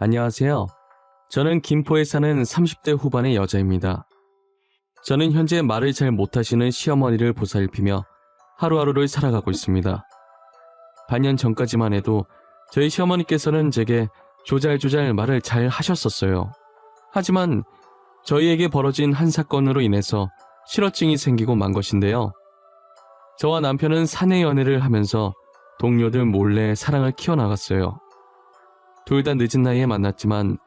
안녕하세요. 저는 김포에 사는 30대 후반의 여자입니다. 저는 현재 말을 잘 못하시는 시어머니를 보살피며 하루하루를 살아가고 있습니다. 반년 전까지만 해도 저희 시어머니께서는 제게 조잘조잘 말을 잘 하셨었어요. 하지만 저희에게 벌어진 한 사건으로 인해서 실어증이 생기고 만 것인데요. 저와 남편은 사내 연애를 하면서 동료들 몰래 사랑을 키워나갔어요. 둘 다 늦은 나이에 만났지만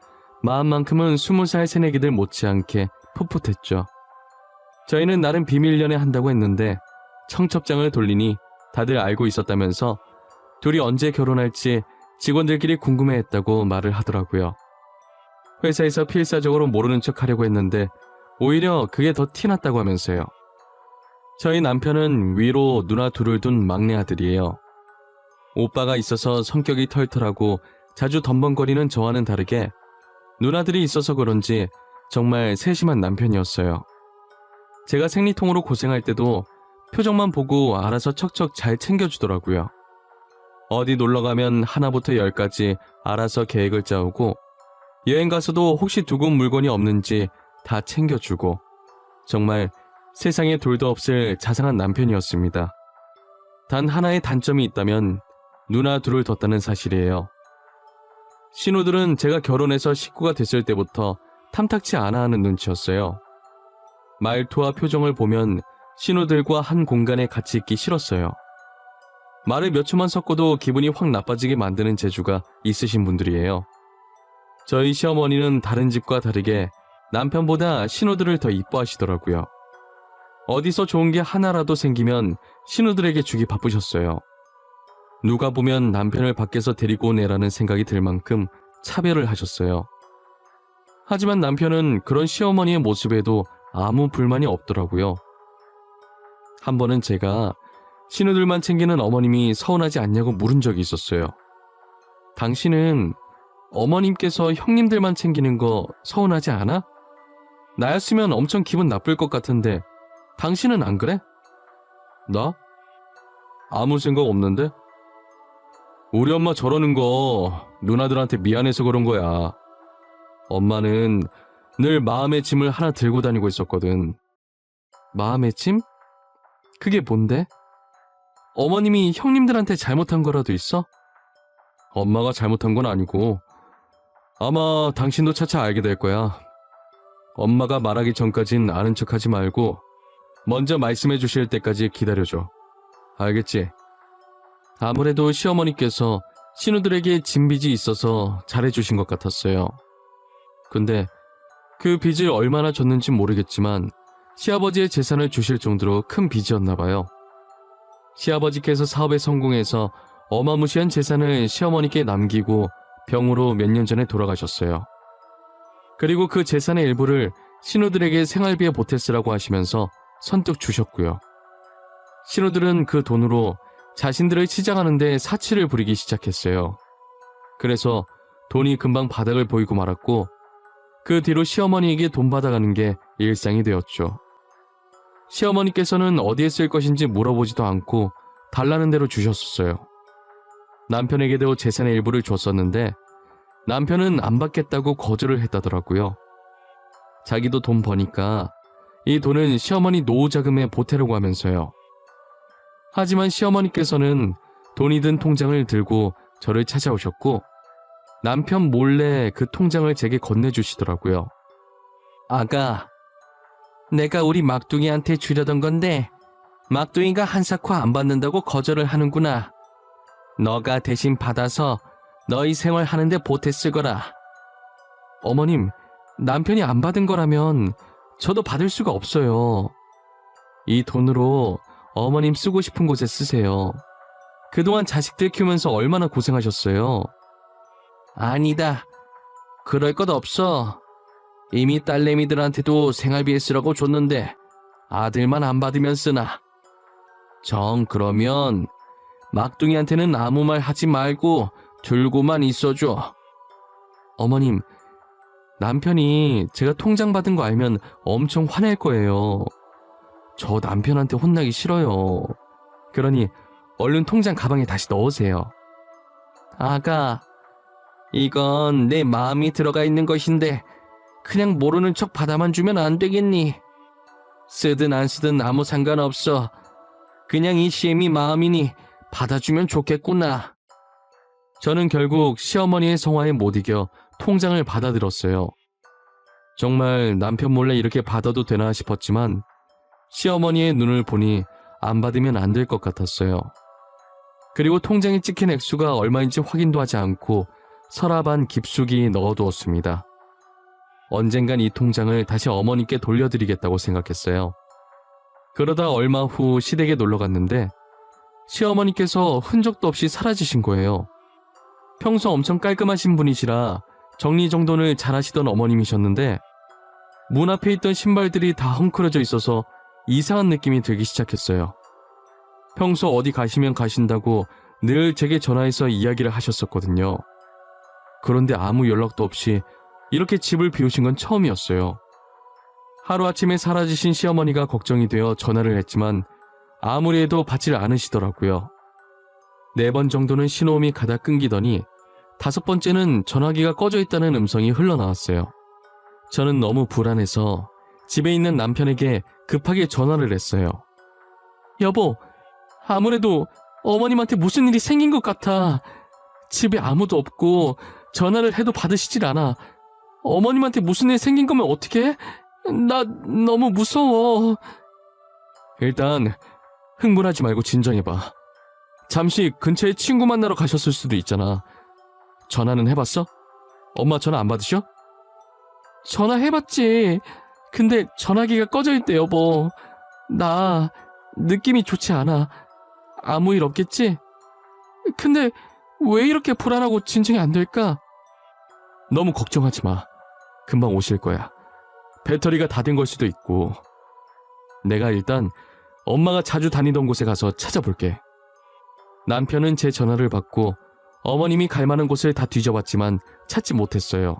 마음만큼은 20살 새내기들 못지않게 풋풋했죠. 저희는 나름 비밀 연애한다고 했는데 청첩장을 돌리니 다들 알고 있었다면서 둘이 언제 결혼할지 직원들끼리 궁금해했다고 말을 하더라고요. 회사에서 필사적으로 모르는 척 하려고 했는데 오히려 그게 더 티났다고 하면서요. 저희 남편은 위로 누나 둘을 둔 막내 아들이에요. 오빠가 있어서 성격이 털털하고 자주 덤벙거리는 저와는 다르게 누나들이 있어서 그런지 정말 세심한 남편이었어요. 제가 생리통으로 고생할 때도 표정만 보고 알아서 척척 잘 챙겨주더라고요. 어디 놀러가면 하나부터 열까지 알아서 계획을 짜오고 여행 가서도 혹시 두고 온 물건이 없는지 다 챙겨주고 정말 세상에 둘도 없을 자상한 남편이었습니다. 단 하나의 단점이 있다면 누나 둘을 뒀다는 사실이에요. 신우들은 제가 결혼해서 식구가 됐을 때부터 탐탁치 않아 하는 눈치였어요. 말투와 표정을 보면 신우들과 한 공간에 같이 있기 싫었어요. 말을 몇 초만 섞어도 기분이 확 나빠지게 만드는 재주가 있으신 분들이에요. 저희 시어머니는 다른 집과 다르게 남편보다 신우들을 더 이뻐하시더라고요. 어디서 좋은 게 하나라도 생기면 신우들에게 주기 바쁘셨어요. 누가 보면 남편을 밖에서 데리고 오네라는 생각이 들 만큼 차별을 하셨어요. 하지만 남편은 그런 시어머니의 모습에도 아무 불만이 없더라고요. 한 번은 제가 신우들만 챙기는 어머님이 서운하지 않냐고 물은 적이 있었어요. 당신은 어머님께서 형님들만 챙기는 거 서운하지 않아? 나였으면 엄청 기분 나쁠 것 같은데 당신은 안 그래? 나? 아무 생각 없는데? 우리 엄마 저러는 거 누나들한테 미안해서 그런 거야. 엄마는 늘 마음의 짐을 하나 들고 다니고 있었거든. 마음의 짐? 그게 뭔데? 어머님이 형님들한테 잘못한 거라도 있어? 엄마가 잘못한 건 아니고 아마 당신도 차차 알게 될 거야. 엄마가 말하기 전까진 아는 척하지 말고 먼저 말씀해 주실 때까지 기다려줘. 알겠지? 아무래도 시어머니께서 신우들에게 진 빚이 있어서 잘해주신 것 같았어요. 근데 그 빚을 얼마나 졌는지 모르겠지만 시아버지의 재산을 주실 정도로 큰 빚이었나 봐요. 시아버지께서 사업에 성공해서 어마무시한 재산을 시어머니께 남기고 병으로 몇 년 전에 돌아가셨어요. 그리고 그 재산의 일부를 신우들에게 생활비에 보태 쓰라고 하시면서 선뜻 주셨고요. 신우들은 그 돈으로 자신들을 치장하는데 사치를 부리기 시작했어요. 그래서 돈이 금방 바닥을 보이고 말았고 그 뒤로 시어머니에게 돈 받아가는 게 일상이 되었죠. 시어머니께서는 어디에 쓸 것인지 물어보지도 않고 달라는 대로 주셨었어요. 남편에게도 재산의 일부를 줬었는데 남편은 안 받겠다고 거절을 했다더라고요. 자기도 돈 버니까 이 돈은 시어머니 노후 자금에 보태려고 하면서요. 하지만 시어머니께서는 돈이 든 통장을 들고 저를 찾아오셨고 남편 몰래 그 통장을 제게 건네주시더라고요. 아가, 내가 우리 막둥이한테 주려던 건데 막둥이가 한사코 안 받는다고 거절을 하는구나. 너가 대신 받아서 너희 생활하는데 보태 쓰거라. 어머님, 남편이 안 받은 거라면 저도 받을 수가 없어요. 이 돈으로 어머님 쓰고 싶은 곳에 쓰세요. 그동안 자식들 키우면서 얼마나 고생하셨어요. 아니다. 그럴 것 없어. 이미 딸내미들한테도 생활비에 쓰라고 줬는데 아들만 안 받으면 쓰나. 정 그러면 막둥이한테는 아무 말 하지 말고 들고만 있어줘. 어머님, 남편이 제가 통장 받은 거 알면 엄청 화낼 거예요. 저 남편한테 혼나기 싫어요. 그러니 얼른 통장 가방에 다시 넣으세요. 아가, 이건 내 마음이 들어가 있는 것인데 그냥 모르는 척 받아만 주면 안 되겠니? 쓰든 안 쓰든 아무 상관없어. 그냥 이 CM이 마음이니 받아주면 좋겠구나. 저는 결국 시어머니의 성화에 못 이겨 통장을 받아들었어요. 정말 남편 몰래 이렇게 받아도 되나 싶었지만 시어머니의 눈을 보니 안 받으면 안 될 것 같았어요. 그리고 통장에 찍힌 액수가 얼마인지 확인도 하지 않고 서랍 안 깊숙이 넣어두었습니다. 언젠간 이 통장을 다시 어머니께 돌려드리겠다고 생각했어요. 그러다 얼마 후 시댁에 놀러 갔는데 시어머니께서 흔적도 없이 사라지신 거예요. 평소 엄청 깔끔하신 분이시라 정리정돈을 잘하시던 어머님이셨는데 문 앞에 있던 신발들이 다 헝클어져 있어서 이상한 느낌이 들기 시작했어요. 평소 어디 가시면 가신다고 늘 제게 전화해서 이야기를 하셨었거든요. 그런데 아무 연락도 없이 이렇게 집을 비우신 건 처음이었어요. 하루아침에 사라지신 시어머니가 걱정이 되어 전화를 했지만 아무리 해도 받질 않으시더라고요. 4번 정도는 신호음이 가다 끊기더니 5번째는 전화기가 꺼져 있다는 음성이 흘러나왔어요. 저는 너무 불안해서 집에 있는 남편에게 급하게 전화를 했어요. 여보, 아무래도 어머님한테 무슨 일이 생긴 것 같아. 집에 아무도 없고 전화를 해도 받으시질 않아. 어머님한테 무슨 일 생긴 거면 어떡해? 나 너무 무서워. 일단 흥분하지 말고 진정해봐. 잠시 근처에 친구 만나러 가셨을 수도 있잖아. 전화는 해봤어? 엄마 전화 안 받으셔? 전화해봤지. 근데 전화기가 꺼져 있대, 여보. 나 느낌이 좋지 않아. 아무 일 없겠지? 근데 왜 이렇게 불안하고 진정이 안 될까? 너무 걱정하지 마. 금방 오실 거야. 배터리가 다 된 걸 수도 있고. 내가 일단 엄마가 자주 다니던 곳에 가서 찾아볼게. 남편은 제 전화를 받고 어머님이 갈 만한 곳을 다 뒤져봤지만 찾지 못했어요.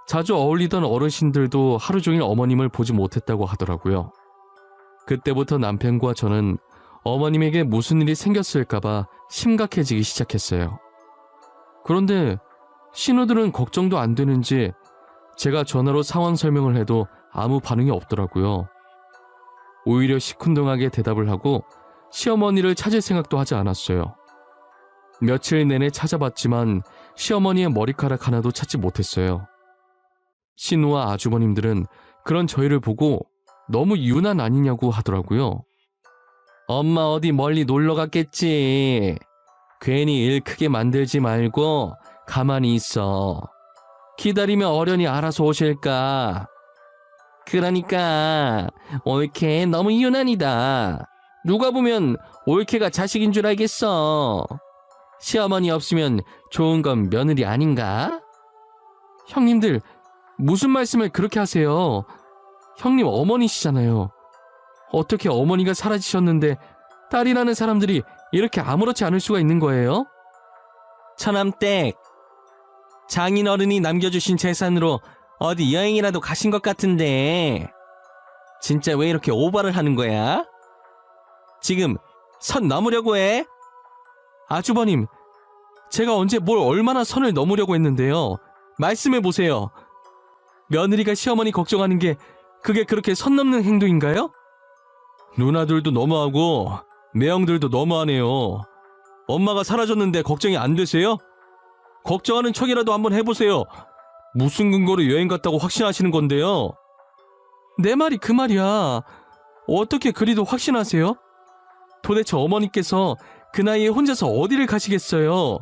자주 어울리던 어르신들도 하루 종일 어머님을 보지 못했다고 하더라고요. 그때부터 남편과 저는 어머님에게 무슨 일이 생겼을까봐 심각해지기 시작했어요. 그런데 신우들은 걱정도 안 되는지 제가 전화로 상황 설명을 해도 아무 반응이 없더라고요. 오히려 시큰둥하게 대답을 하고 시어머니를 찾을 생각도 하지 않았어요. 며칠 내내 찾아봤지만 시어머니의 머리카락 하나도 찾지 못했어요. 신우와 아주버님들은 그런 저희를 보고 너무 유난 아니냐고 하더라고요. 엄마 어디 멀리 놀러 갔겠지. 괜히 일 크게 만들지 말고 가만히 있어. 기다리면 어련히 알아서 오실까. 그러니까 올케 너무 유난이다. 누가 보면 올케가 자식인 줄 알겠어. 시어머니 없으면 좋은 건 며느리 아닌가? 형님들 무슨 말씀을 그렇게 하세요. 형님 어머니시잖아요. 어떻게 어머니가 사라지셨는데 딸이라는 사람들이 이렇게 아무렇지 않을 수가 있는 거예요? 처남댁, 장인어른이 남겨주신 재산으로 어디 여행이라도 가신 것 같은데 진짜 왜 이렇게 오버를 하는 거야? 지금 선 넘으려고 해? 아주버님, 제가 언제 뭘 얼마나 선을 넘으려고 했는데요. 말씀해보세요. 며느리가 시어머니 걱정하는 게 그게 그렇게 선 넘는 행동인가요? 누나들도 너무하고 매형들도 너무하네요. 엄마가 사라졌는데 걱정이 안 되세요? 걱정하는 척이라도 한번 해보세요. 무슨 근거로 여행 갔다고 확신하시는 건데요? 내 말이 그 말이야. 어떻게 그리도 확신하세요? 도대체 어머니께서 그 나이에 혼자서 어디를 가시겠어요?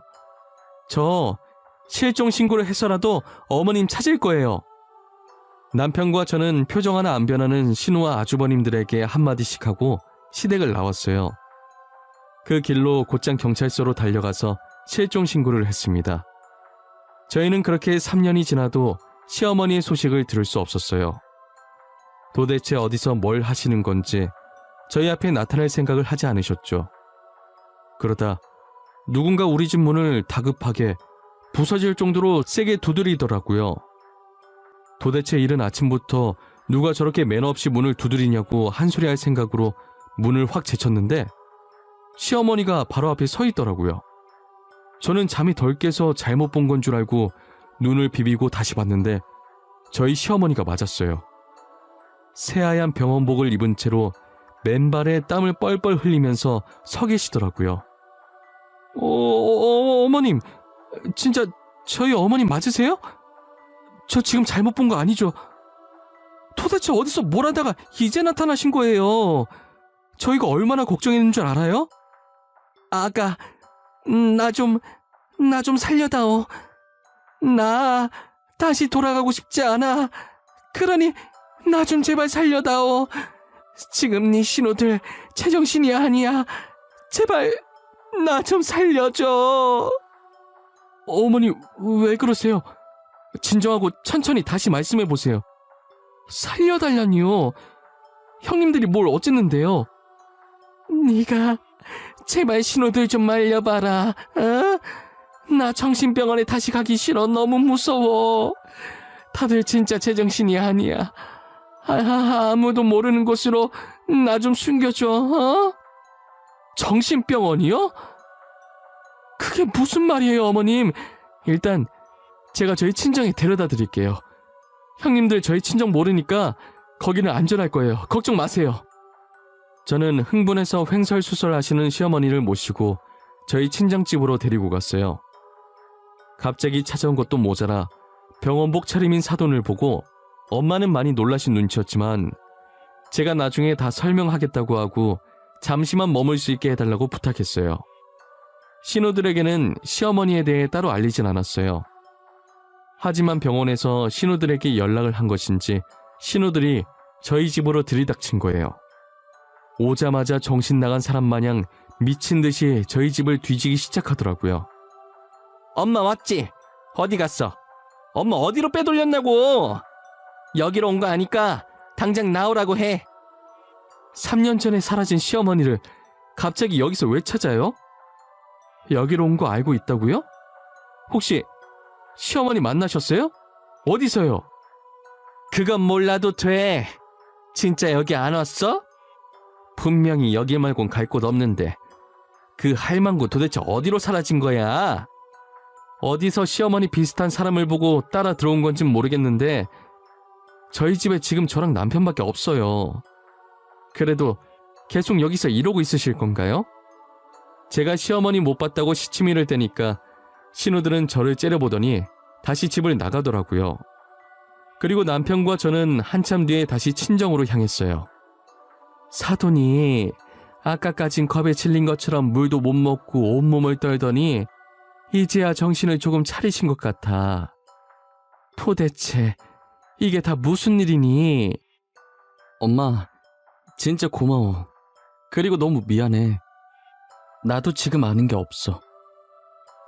저 실종 신고를 해서라도 어머님 찾을 거예요. 남편과 저는 표정 하나 안 변하는 신우와 아주버님들에게 한마디씩 하고 시댁을 나왔어요. 그 길로 곧장 경찰서로 달려가서 실종 신고를 했습니다. 저희는 그렇게 3년이 지나도 시어머니의 소식을 들을 수 없었어요. 도대체 어디서 뭘 하시는 건지 저희 앞에 나타날 생각을 하지 않으셨죠. 그러다 누군가 우리 집 문을 다급하게 부서질 정도로 세게 두드리더라고요. 도대체 이른 아침부터 누가 저렇게 매너 없이 문을 두드리냐고 한 소리 할 생각으로 문을 확 제쳤는데 시어머니가 바로 앞에 서 있더라고요. 저는 잠이 덜 깨서 잘못 본 건 줄 알고 눈을 비비고 다시 봤는데 저희 시어머니가 맞았어요. 새하얀 병원복을 입은 채로 맨발에 땀을 뻘뻘 흘리면서 서 계시더라고요. 어머님, 진짜 저희 어머님 맞으세요? 저 지금 잘못 본 거 아니죠? 도대체 어디서 뭘 하다가 이제 나타나신 거예요? 저희가 얼마나 걱정했는 줄 알아요? 아가, 나 좀 살려다오. 나 다시 돌아가고 싶지 않아. 그러니 나 좀 제발 살려다오. 지금 네 신호들 제정신이 아니야. 제발 나 좀 살려줘. 어머니, 왜 그러세요? 진정하고 천천히 다시 말씀해보세요. 살려달라니요? 형님들이 뭘 어쨌는데요? 네가 제발 신호들 좀 말려봐라. 어? 나 정신병원에 다시 가기 싫어. 너무 무서워. 다들 진짜 제정신이 아니야. 아무도 모르는 곳으로 나 좀 숨겨줘. 어? 정신병원이요? 그게 무슨 말이에요, 어머님? 일단 제가 저희 친정에 데려다 드릴게요. 형님들 저희 친정 모르니까 거기는 안전할 거예요. 걱정 마세요. 저는 흥분해서 횡설수설하시는 시어머니를 모시고 저희 친정집으로 데리고 갔어요. 갑자기 찾아온 것도 모자라 병원복 차림인 사돈을 보고 엄마는 많이 놀라신 눈치였지만 제가 나중에 다 설명하겠다고 하고 잠시만 머물 수 있게 해달라고 부탁했어요. 신우들에게는 시어머니에 대해 따로 알리진 않았어요. 하지만 병원에서 신우들에게 연락을 한 것인지 신우들이 저희 집으로 들이닥친 거예요. 오자마자 정신 나간 사람 마냥 미친 듯이 저희 집을 뒤지기 시작하더라고요. 엄마 왔지? 어디 갔어? 엄마 어디로 빼돌렸냐고! 여기로 온 거 아니까 당장 나오라고 해. 3년 전에 사라진 시어머니를 갑자기 여기서 왜 찾아요? 여기로 온 거 알고 있다고요? 혹시 시어머니 만나셨어요? 어디서요? 그건 몰라도 돼. 진짜 여기 안 왔어? 분명히 여기 말곤 갈 곳 없는데 그 할망구 도대체 어디로 사라진 거야? 어디서 시어머니 비슷한 사람을 보고 따라 들어온 건진 모르겠는데 저희 집에 지금 저랑 남편밖에 없어요. 그래도 계속 여기서 이러고 있으실 건가요? 제가 시어머니 못 봤다고 시치미를 떼니까 신우들은 저를 째려보더니 다시 집을 나가더라고요. 그리고 남편과 저는 한참 뒤에 다시 친정으로 향했어요. 사돈이 아까까진 겁에 질린 것처럼 물도 못 먹고 온몸을 떨더니 이제야 정신을 조금 차리신 것 같아. 도대체 이게 다 무슨 일이니? 엄마, 진짜 고마워. 그리고 너무 미안해. 나도 지금 아는 게 없어.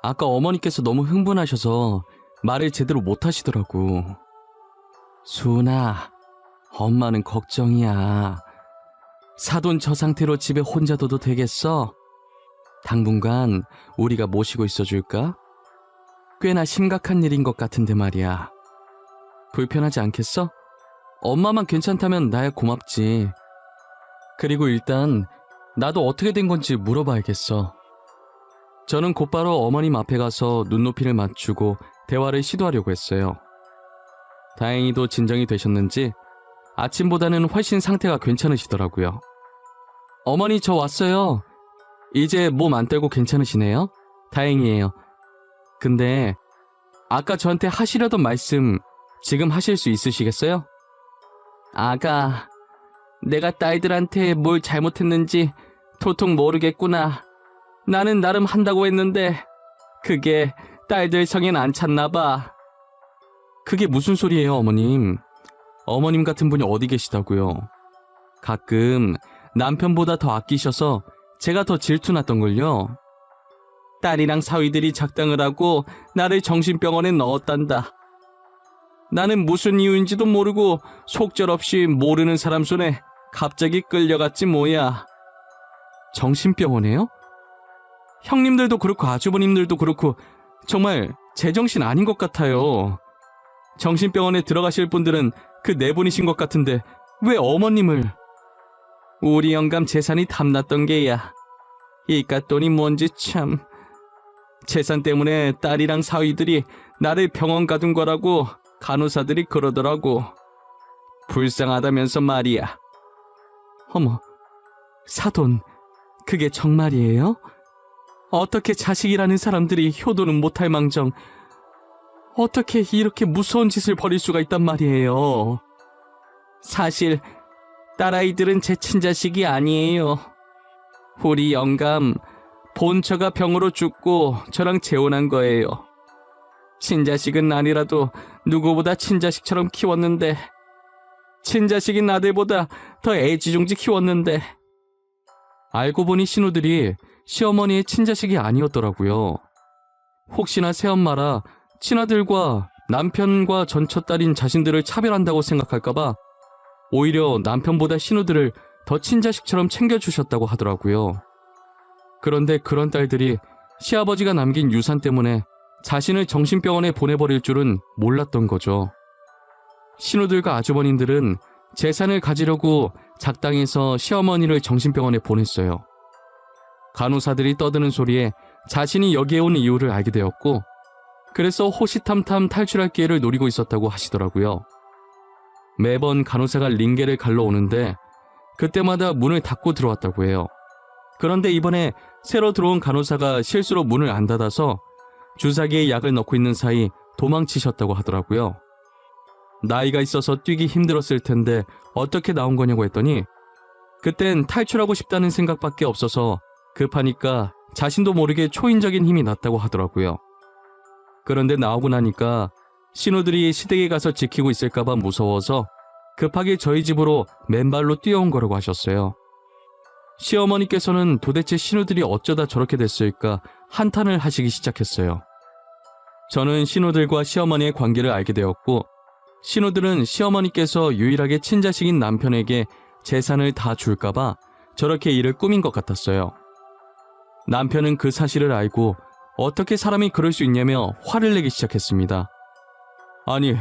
아까 어머니께서 너무 흥분하셔서 말을 제대로 못 하시더라고. 수은아, 엄마는 걱정이야. 사돈 저 상태로 집에 혼자 둬도 되겠어? 당분간 우리가 모시고 있어줄까? 꽤나 심각한 일인 것 같은데 말이야. 불편하지 않겠어? 엄마만 괜찮다면 나야 고맙지. 그리고 일단 나도 어떻게 된 건지 물어봐야겠어. 저는 곧바로 어머님 앞에 가서 눈높이를 맞추고 대화를 시도하려고 했어요. 다행히도 진정이 되셨는지 아침보다는 훨씬 상태가 괜찮으시더라고요. 어머니, 저 왔어요. 이제 몸 안 떨고 괜찮으시네요? 다행이에요. 근데 아까 저한테 하시려던 말씀 지금 하실 수 있으시겠어요? 아가, 내가 딸들한테 뭘 잘못했는지 도통 모르겠구나. 나는 나름 한다고 했는데 그게 딸들 성엔 안 찼나 봐. 그게 무슨 소리예요, 어머님? 어머님 같은 분이 어디 계시다고요? 가끔 남편보다 더 아끼셔서 제가 더 질투났던걸요. 딸이랑 사위들이 작당을 하고 나를 정신병원에 넣었단다. 나는 무슨 이유인지도 모르고 속절없이 모르는 사람 손에 갑자기 끌려갔지 뭐야. 정신병원에요? 형님들도 그렇고 아주버님들도 그렇고 정말 제정신 아닌 것 같아요. 정신병원에 들어가실 분들은 그 네 분이신 것 같은데 왜 어머님을? 우리 영감 재산이 탐났던 게야. 이깟 돈이 뭔지 참. 재산 때문에 딸이랑 사위들이 나를 병원 가둔 거라고 간호사들이 그러더라고. 불쌍하다면서 말이야. 어머, 사돈, 그게 정말이에요? 어떻게 자식이라는 사람들이 효도는 못할 망정 어떻게 이렇게 무서운 짓을 벌일 수가 있단 말이에요. 사실 딸아이들은 제 친자식이 아니에요. 우리 영감 본처가 병으로 죽고 저랑 재혼한 거예요. 친자식은 아니라도 누구보다 친자식처럼 키웠는데, 친자식인 아들보다 더 애지중지 키웠는데, 알고 보니 신우들이 시어머니의 친자식이 아니었더라고요. 혹시나 새엄마라 친아들과 남편과 전처딸인 자신들을 차별한다고 생각할까봐 오히려 남편보다 신우들을 더 친자식처럼 챙겨주셨다고 하더라고요. 그런데 그런 딸들이 시아버지가 남긴 유산 때문에 자신을 정신병원에 보내버릴 줄은 몰랐던 거죠. 신우들과 아주버님들은 재산을 가지려고 작당해서 시어머니를 정신병원에 보냈어요. 간호사들이 떠드는 소리에 자신이 여기에 온 이유를 알게 되었고, 그래서 호시탐탐 탈출할 기회를 노리고 있었다고 하시더라고요. 매번 간호사가 링게를 갈러 오는데 그때마다 문을 닫고 들어왔다고 해요. 그런데 이번에 새로 들어온 간호사가 실수로 문을 안 닫아서 주사기에 약을 넣고 있는 사이 도망치셨다고 하더라고요. 나이가 있어서 뛰기 힘들었을 텐데 어떻게 나온 거냐고 했더니 그땐 탈출하고 싶다는 생각밖에 없어서 급하니까 자신도 모르게 초인적인 힘이 났다고 하더라고요. 그런데 나오고 나니까 신우들이 시댁에 가서 지키고 있을까봐 무서워서 급하게 저희 집으로 맨발로 뛰어온 거라고 하셨어요. 시어머니께서는 도대체 신우들이 어쩌다 저렇게 됐을까 한탄을 하시기 시작했어요. 저는 신우들과 시어머니의 관계를 알게 되었고, 신우들은 시어머니께서 유일하게 친자식인 남편에게 재산을 다 줄까봐 저렇게 일을 꾸민 것 같았어요. 남편은 그 사실을 알고 어떻게 사람이 그럴 수 있냐며 화를 내기 시작했습니다. 아니,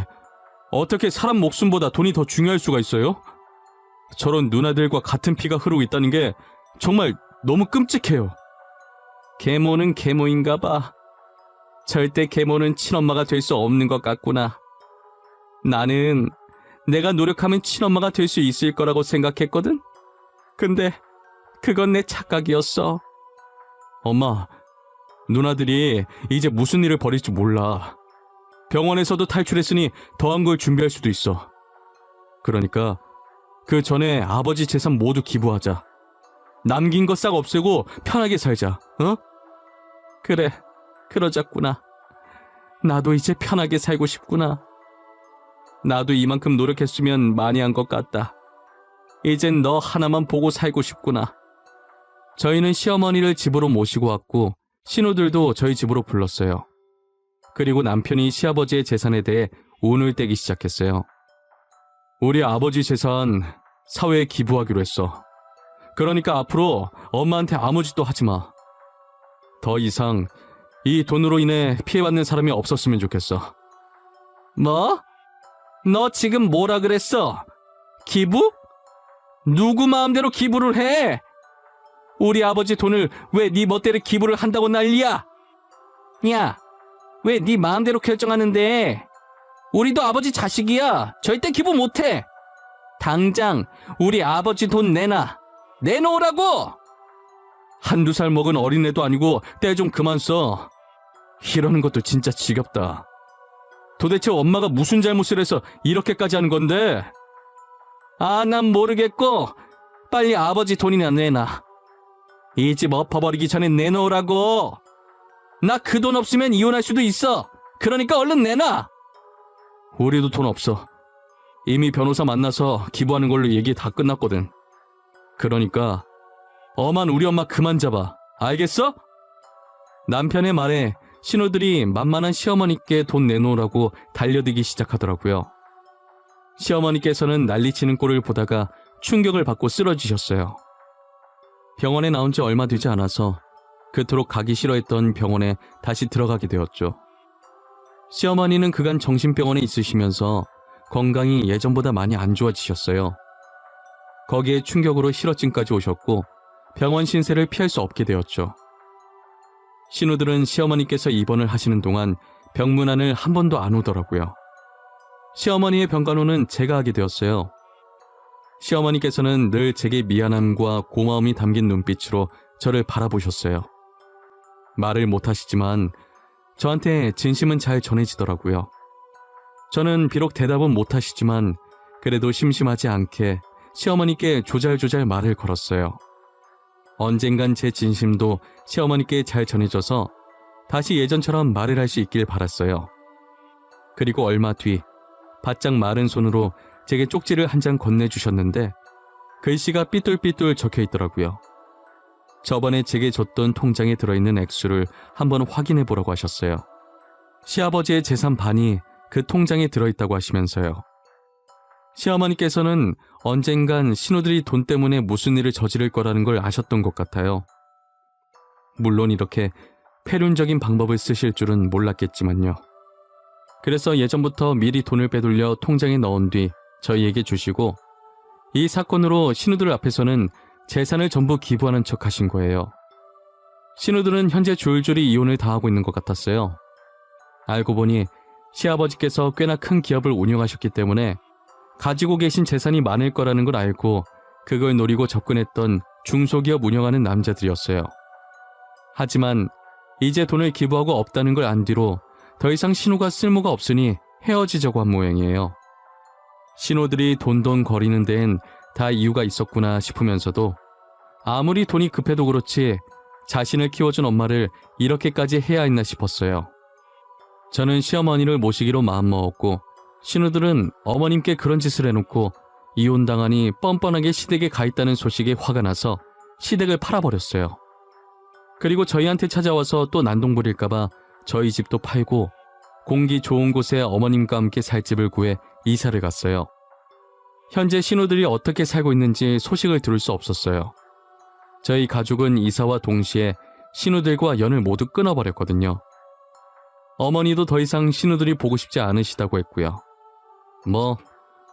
어떻게 사람 목숨보다 돈이 더 중요할 수가 있어요? 저런 누나들과 같은 피가 흐르고 있다는 게 정말 너무 끔찍해요. 계모는 계모인가 봐. 절대 계모는 친엄마가 될 수 없는 것 같구나. 나는 내가 노력하면 친엄마가 될 수 있을 거라고 생각했거든? 근데 그건 내 착각이었어. 엄마, 누나들이 이제 무슨 일을 벌일지 몰라. 병원에서도 탈출했으니 더한 걸 준비할 수도 있어. 그러니까 그 전에 아버지 재산 모두 기부하자. 남긴 거 싹 없애고 편하게 살자, 어? 그래, 그러자꾸나. 나도 이제 편하게 살고 싶구나. 나도 이만큼 노력했으면 많이 한 것 같다. 이젠 너 하나만 보고 살고 싶구나. 저희는 시어머니를 집으로 모시고 왔고, 신우들도 저희 집으로 불렀어요. 그리고 남편이 시아버지의 재산에 대해 운을 떼기 시작했어요. 우리 아버지 재산 사회에 기부하기로 했어. 그러니까 앞으로 엄마한테 아무 짓도 하지 마. 더 이상 이 돈으로 인해 피해받는 사람이 없었으면 좋겠어. 뭐? 너 지금 뭐라 그랬어? 기부? 누구 마음대로 기부를 해? 우리 아버지 돈을 왜 네 멋대로 기부를 한다고 난리야? 야, 왜 네 마음대로 결정하는데? 우리도 아버지 자식이야. 절대 기부 못해. 당장 우리 아버지 돈 내놔. 내놓으라고! 한두 살 먹은 어린애도 아니고 때 좀 그만 써. 이러는 것도 진짜 지겹다. 도대체 엄마가 무슨 잘못을 해서 이렇게까지 하는 건데? 아, 난 모르겠고 빨리 아버지 돈이나 내놔. 이 집 엎어버리기 전에 내놓으라고. 나 그 돈 없으면 이혼할 수도 있어. 그러니까 얼른 내놔. 우리도 돈 없어. 이미 변호사 만나서 기부하는 걸로 얘기 다 끝났거든. 그러니까 엄한 우리 엄마 그만 잡아. 알겠어? 남편의 말에 신우들이 만만한 시어머니께 돈 내놓으라고 달려들기 시작하더라고요. 시어머니께서는 난리치는 꼴을 보다가 충격을 받고 쓰러지셨어요. 병원에 나온 지 얼마 되지 않아서 그토록 가기 싫어했던 병원에 다시 들어가게 되었죠. 시어머니는 그간 정신병원에 있으시면서 건강이 예전보다 많이 안 좋아지셨어요. 거기에 충격으로 실어증까지 오셨고 병원 신세를 피할 수 없게 되었죠. 신우들은 시어머니께서 입원을 하시는 동안 병문안을 한 번도 안 오더라고요. 시어머니의 병간호는 제가 하게 되었어요. 시어머니께서는 늘 제게 미안함과 고마움이 담긴 눈빛으로 저를 바라보셨어요. 말을 못하시지만 저한테 진심은 잘 전해지더라고요. 저는 비록 대답은 못하시지만 그래도 심심하지 않게 시어머니께 조잘조잘 말을 걸었어요. 언젠간 제 진심도 시어머니께 잘 전해져서 다시 예전처럼 말을 할 수 있길 바랐어요. 그리고 얼마 뒤 바짝 마른 손으로 제게 쪽지를 한 장 건네주셨는데 글씨가 삐뚤삐뚤 적혀 있더라고요. 저번에 제게 줬던 통장에 들어있는 액수를 한번 확인해 보라고 하셨어요. 시아버지의 재산 반이 그 통장에 들어있다고 하시면서요. 시어머니께서는 언젠간 신우들이 돈 때문에 무슨 일을 저지를 거라는 걸 아셨던 것 같아요. 물론 이렇게 패륜적인 방법을 쓰실 줄은 몰랐겠지만요. 그래서 예전부터 미리 돈을 빼돌려 통장에 넣은 뒤 저희에게 주시고 이 사건으로 신우들 앞에서는 재산을 전부 기부하는 척 하신 거예요. 신우들은 현재 줄줄이 이혼을 당하고 있는 것 같았어요. 알고 보니 시아버지께서 꽤나 큰 기업을 운영하셨기 때문에 가지고 계신 재산이 많을 거라는 걸 알고 그걸 노리고 접근했던 중소기업 운영하는 남자들이었어요. 하지만 이제 돈을 기부하고 없다는 걸 안 뒤로 더 이상 신우가 쓸모가 없으니 헤어지자고 한 모양이에요. 신우들이 돈돈 거리는 데엔 다 이유가 있었구나 싶으면서도 아무리 돈이 급해도 그렇지 자신을 키워준 엄마를 이렇게까지 해야 했나 싶었어요. 저는 시어머니를 모시기로 마음먹었고 신우들은 어머님께 그런 짓을 해놓고 이혼당하니 뻔뻔하게 시댁에 가 있다는 소식에 화가 나서 시댁을 팔아버렸어요. 그리고 저희한테 찾아와서 또 난동 부릴까봐 저희 집도 팔고 공기 좋은 곳에 어머님과 함께 살 집을 구해 이사를 갔어요. 현재 신우들이 어떻게 살고 있는지 소식을 들을 수 없었어요. 저희 가족은 이사와 동시에 신우들과 연을 모두 끊어버렸거든요. 어머니도 더 이상 신우들이 보고 싶지 않으시다고 했고요. 뭐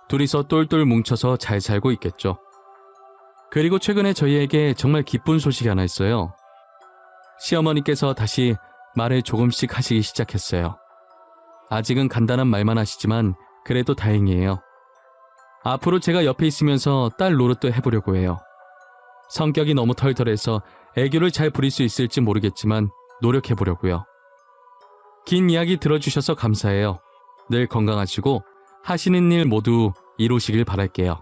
둘이서 똘똘 뭉쳐서 잘 살고 있겠죠. 그리고 최근에 저희에게 정말 기쁜 소식이 하나 있어요. 시어머니께서 다시 말을 조금씩 하시기 시작했어요. 아직은 간단한 말만 하시지만 그래도 다행이에요. 앞으로 제가 옆에 있으면서 딸 노릇도 해보려고 해요. 성격이 너무 털털해서 애교를 잘 부릴 수 있을지 모르겠지만 노력해보려고요. 긴 이야기 들어주셔서 감사해요. 늘 건강하시고 하시는 일 모두 이루시길 바랄게요.